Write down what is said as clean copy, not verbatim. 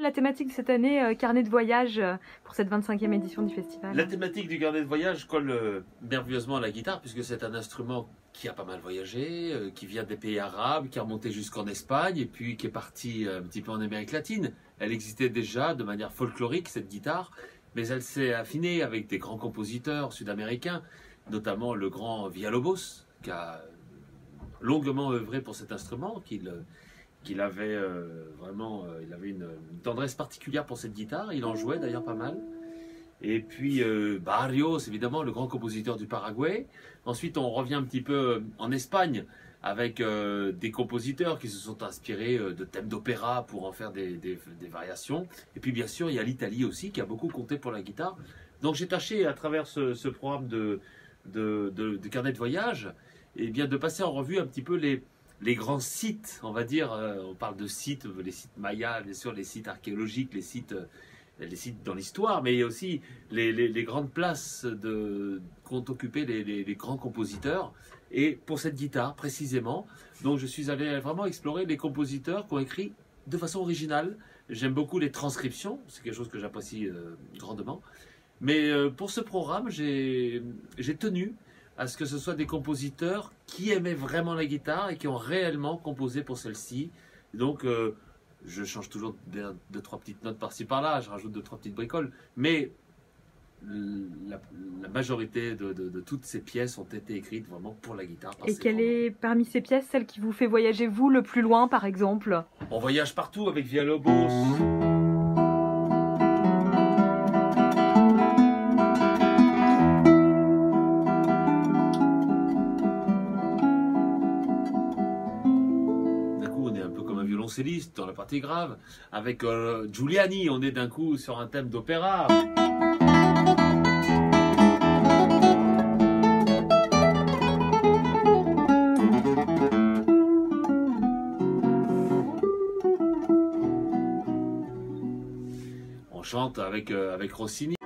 La thématique de cette année, carnet de voyage pour cette 25e édition du festival. La thématique du carnet de voyage colle merveilleusement à la guitare puisque c'est un instrument qui a pas mal voyagé, qui vient des pays arabes, qui a remonté jusqu'en Espagne et puis qui est parti un petit peu en Amérique latine. Elle existait déjà de manière folklorique, cette guitare, mais elle s'est affinée avec des grands compositeurs sud-américains, notamment le grand Villalobos, qui a longuement œuvré pour cet instrument, qu'il avait il avait une tendresse particulière pour cette guitare. Il en jouait d'ailleurs pas mal. Et puis Barrios, évidemment, le grand compositeur du Paraguay. Ensuite, on revient un petit peu en Espagne avec des compositeurs qui se sont inspirés de thèmes d'opéra pour en faire des variations. Et puis, bien sûr, il y a l'Italie aussi qui a beaucoup compté pour la guitare. Donc, j'ai tâché à travers ce programme de carnet de voyage, et bien de passer en revue un petit peu les grands sites, on va dire. On parle de sites, les sites mayas, bien sûr, les sites archéologiques, les sites dans l'histoire, mais il y a aussi les grandes places qu'ont occupé les grands compositeurs. Et pour cette guitare, précisément, donc je suis allé vraiment explorer les compositeurs qui ont écrit de façon originale. J'aime beaucoup les transcriptions, c'est quelque chose que j'apprécie grandement. Mais pour ce programme, j'ai tenu à ce que ce soit des compositeurs qui aimaient vraiment la guitare et qui ont réellement composé pour celle-ci. Donc, je change toujours deux, trois petites notes par-ci par-là, je rajoute deux, trois petites bricoles, mais la majorité de toutes ces pièces ont été écrites vraiment pour la guitare. Et quelle est parmi ces pièces celle qui vous fait voyager vous le plus loin, par exemple? On voyage partout avec Villalobos. Violoncelliste dans la partie grave. Avec Giuliani, on est d'un coup sur un thème d'opéra. On chante avec Rossini.